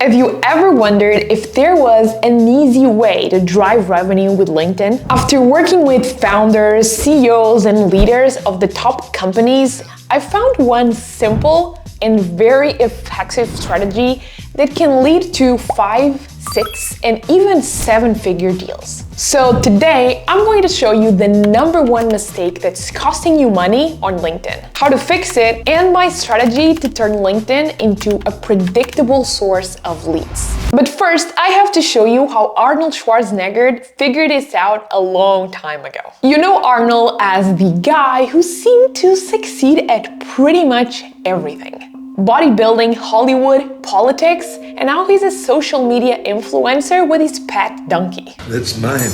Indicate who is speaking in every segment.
Speaker 1: Have you ever wondered if there was an easy way to drive revenue with LinkedIn? After working with founders, CEOs, and leaders of the top companies, I found one simple and very effective strategy that can lead to 5, 6, and even 7-figure deals. So today, I'm going to show you the #1 mistake that's costing you money on LinkedIn, how to fix it, and my strategy to turn LinkedIn into a predictable source of leads. But first, I have to show you how Arnold Schwarzenegger figured this out a long time ago. You know Arnold as the guy who seemed to succeed at pretty much everything. Bodybuilding, Hollywood, politics, and now he's a social media influencer with his pet donkey.
Speaker 2: That's mine.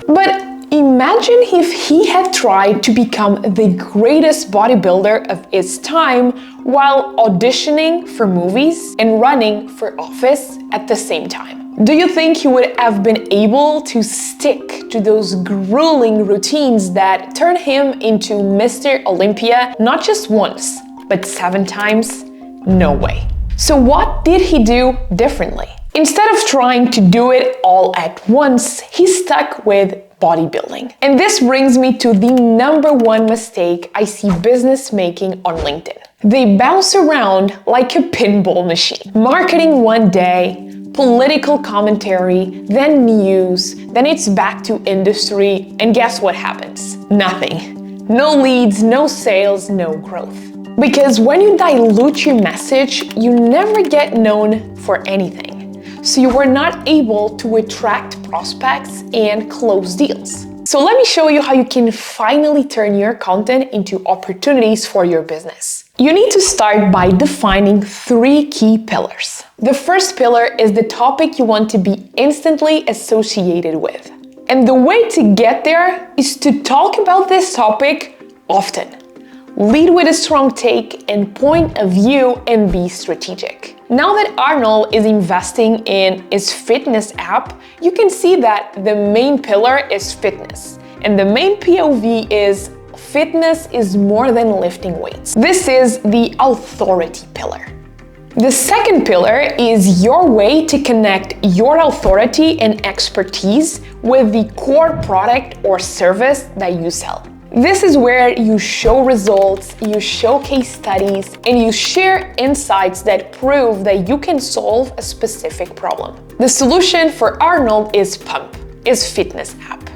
Speaker 1: But imagine if he had tried to become the greatest bodybuilder of his time while auditioning for movies and running for office at the same time. Do you think he would have been able to stick to those grueling routines that turned him into Mr. Olympia not just once, but 7 times? No way. So what did he do differently? Instead of trying to do it all at once, he stuck with bodybuilding. And this brings me to the #1 mistake I see business making on LinkedIn. They bounce around like a pinball machine. Marketing one day, political commentary, then news, then it's back to industry, and guess what happens? Nothing. No leads, no sales, no growth. Because when you dilute your message, you never get known for anything. So you were not able to attract prospects and close deals. So let me show you how you can finally turn your content into opportunities for your business. You need to start by defining 3 key pillars. The first pillar is the topic you want to be instantly associated with. And the way to get there is to talk about this topic often. Lead with a strong take and point of view and be strategic. Now that Arnold is investing in his fitness app, you can see that the main pillar is fitness. And the main POV is fitness is more than lifting weights. This is the authority pillar. The second pillar is your way to connect your authority and expertise with the core product or service that you sell. This is where you show results, you show case studies, and you share insights that prove that you can solve a specific problem. The solution for Arnold is Pump, his fitness app.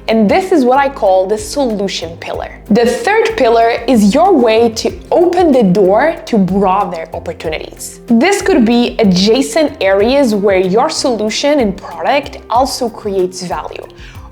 Speaker 1: And this is what I call the solution pillar. The third pillar is your way to open the door to broader opportunities. This could be adjacent areas where your solution and product also creates value.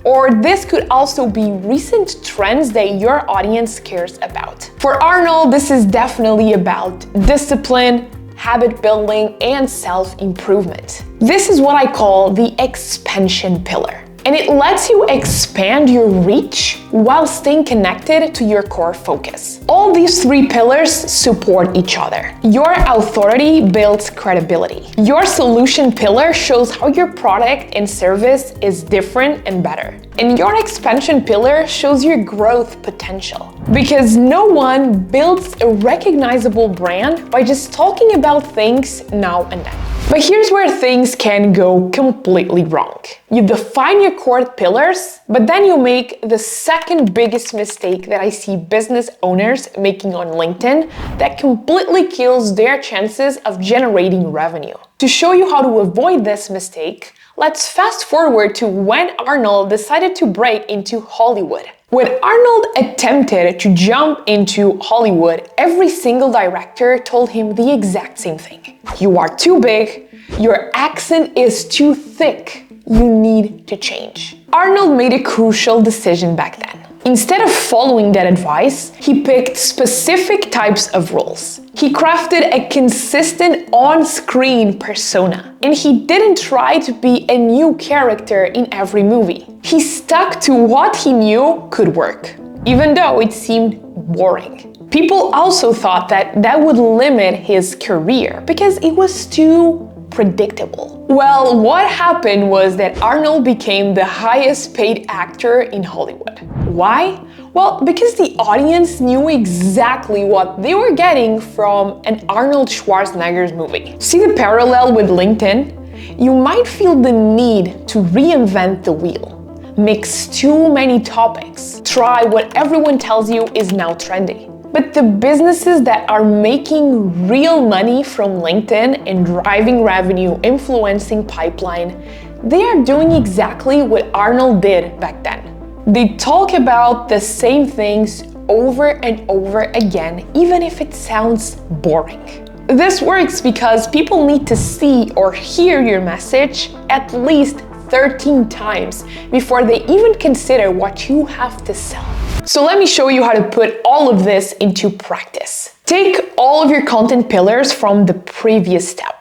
Speaker 1: Or this could also be recent trends that your audience cares about. For Arnold, this is definitely about discipline, habit building, and self-improvement. This is what I call the expansion pillar. And it lets you expand your reach while staying connected to your core focus. All these 3 pillars support each other. Your authority builds credibility. Your solution pillar shows how your product and service is different and better. And your expansion pillar shows your growth potential. Because no one builds a recognizable brand by just talking about things now and then. But here's where things can go completely wrong. You define your core pillars, but then you make the second biggest mistake that I see business owners making on LinkedIn that completely kills their chances of generating revenue. To show you how to avoid this mistake, let's fast forward to when Arnold decided to break into Hollywood. When Arnold attempted to jump into Hollywood, every single director told him the exact same thing. You are too big, your accent is too thick, you need to change. Arnold made a crucial decision back then. Instead of following that advice, he picked specific types of roles. He crafted a consistent on-screen persona, and he didn't try to be a new character in every movie. He stuck to what he knew could work, even though it seemed boring. People also thought that that would limit his career because it was too predictable. Well, what happened was that Arnold became the highest paid actor in Hollywood. Why? Well, because the audience knew exactly what they were getting from an Arnold Schwarzenegger's movie. See the parallel with LinkedIn? You might feel the need to reinvent the wheel. Mix too many topics. Try what everyone tells you is now trendy. But the businesses that are making real money from LinkedIn and driving revenue, influencing pipeline, they are doing exactly what Arnold did back then. They talk about the same things over and over again, even if it sounds boring. This works because people need to see or hear your message at least 13 times before they even consider what you have to sell. So let me show you how to put all of this into practice. Take all of your content pillars from the previous step.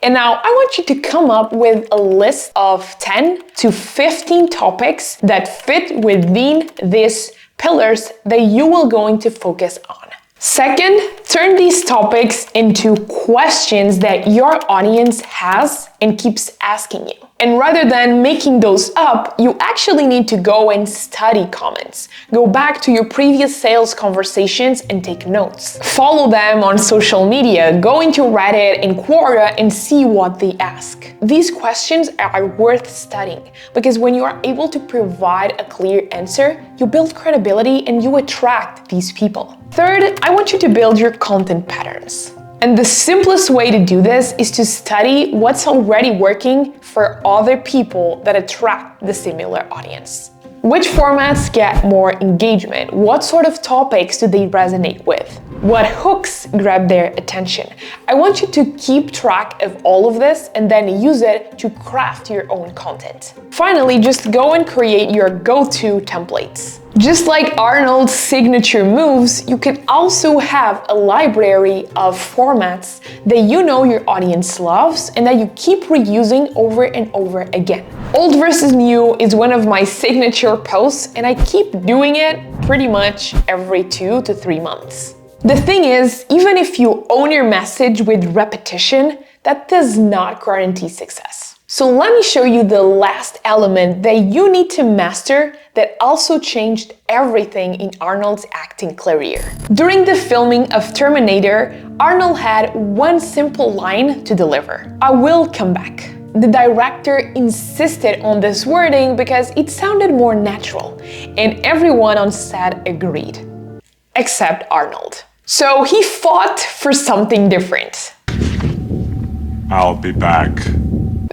Speaker 1: And now I want you to come up with a list of 10 to 15 topics that fit within these pillars that you will going to focus on. Second, turn these topics into questions that your audience has and keeps asking you. And rather than making those up, you actually need to go and study comments. Go back to your previous sales conversations and take notes. Follow them on social media, go into Reddit and Quora and see what they ask. These questions are worth studying because when you are able to provide a clear answer, you build credibility and you attract these people. Third, I want you to build your content patterns. And the simplest way to do this is to study what's already working for other people that attract the similar audience. Which formats get more engagement? What sort of topics do they resonate with? What hooks grab their attention? I want you to keep track of all of this and then use it to craft your own content. Finally, just go and create your go-to templates. Just like Arnold's signature moves, you can also have a library of formats that you know your audience loves and that you keep reusing over and over again. Old versus new is one of my signature posts, and I keep doing it pretty much every 2 to 3 months. The thing is, even if you own your message with repetition, that does not guarantee success. So let me show you the last element that you need to master that also changed everything in Arnold's acting career. During the filming of Terminator, Arnold had one simple line to deliver: "I will come back." The director insisted on this wording because it sounded more natural, and everyone on set agreed, except Arnold. So he fought for something different.
Speaker 2: "I'll be back."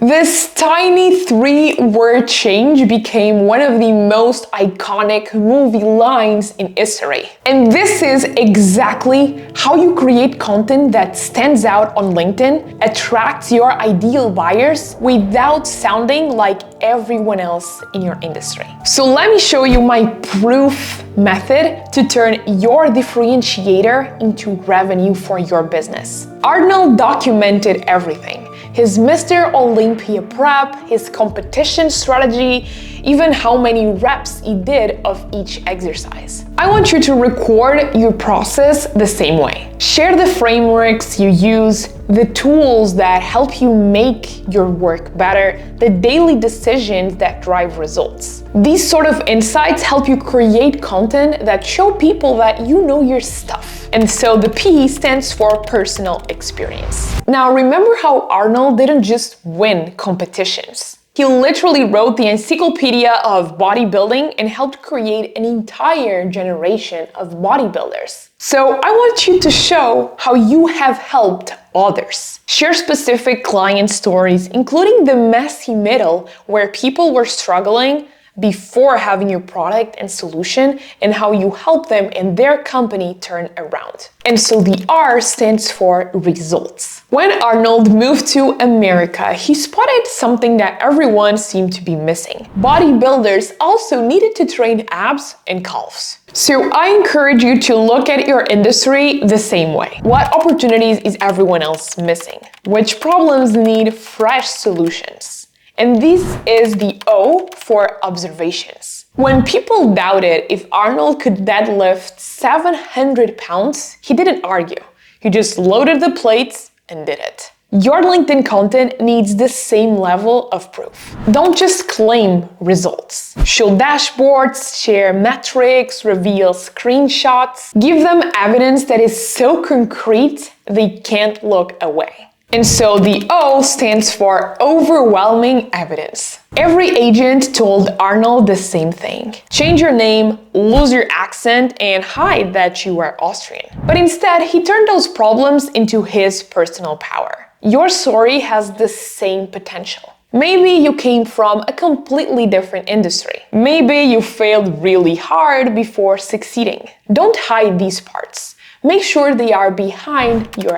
Speaker 1: This tiny 3-word change became one of the most iconic movie lines in history. And this is exactly how you create content that stands out on LinkedIn, attracts your ideal buyers without sounding like everyone else in your industry. So let me show you my proof method to turn your differentiator into revenue for your business. Arnold documented everything. His Mr. Olympia prep, his competition strategy, even how many reps he did of each exercise. I want you to record your process the same way. Share the frameworks you use, the tools that help you make your work better, the daily decisions that drive results. These sort of insights help you create content that show people that you know your stuff. And so the P stands for personal experience. Now remember how Arnold didn't just win competitions. He literally wrote the encyclopedia of bodybuilding and helped create an entire generation of bodybuilders. So I want you to show how you have helped others. Share specific client stories, including the messy middle where people were struggling before having your product and solution, and how you help them and their company turn around. And so the R stands for results. When Arnold moved to America, he spotted something that everyone seemed to be missing. Bodybuilders also needed to train abs and calves. So I encourage you to look at your industry the same way. What opportunities is everyone else missing? Which problems need fresh solutions? And this is the O for observations. When people doubted if Arnold could deadlift 700 pounds, he didn't argue. He just loaded the plates and did it. Your LinkedIn content needs the same level of proof. Don't just claim results. Show dashboards, share metrics, reveal screenshots. Give them evidence that is so concrete they can't look away. And so the O stands for overwhelming evidence. Every agent told Arnold the same thing. Change your name, lose your accent, and hide that you are Austrian. But instead, he turned those problems into his personal power. Your story has the same potential. Maybe you came from a completely different industry. Maybe you failed really hard before succeeding. Don't hide these parts. Make sure they are behind your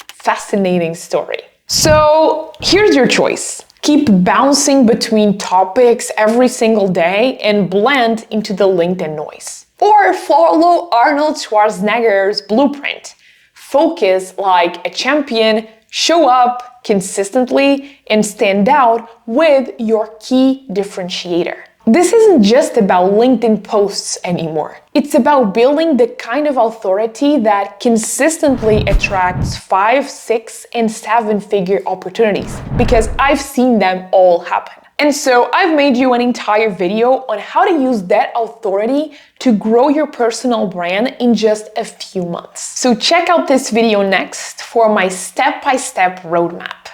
Speaker 1: fascinating story. So here's your choice. Keep bouncing between topics every single day and blend into the LinkedIn noise. Or follow Arnold Schwarzenegger's blueprint. Focus like a champion, show up consistently, and stand out with your key differentiator. This isn't just about LinkedIn posts anymore. It's about building the kind of authority that consistently attracts 5, 6, and 7-figure opportunities, because I've seen them all happen. And so I've made you an entire video on how to use that authority to grow your personal brand in just a few months. So check out this video next for my step-by-step roadmap.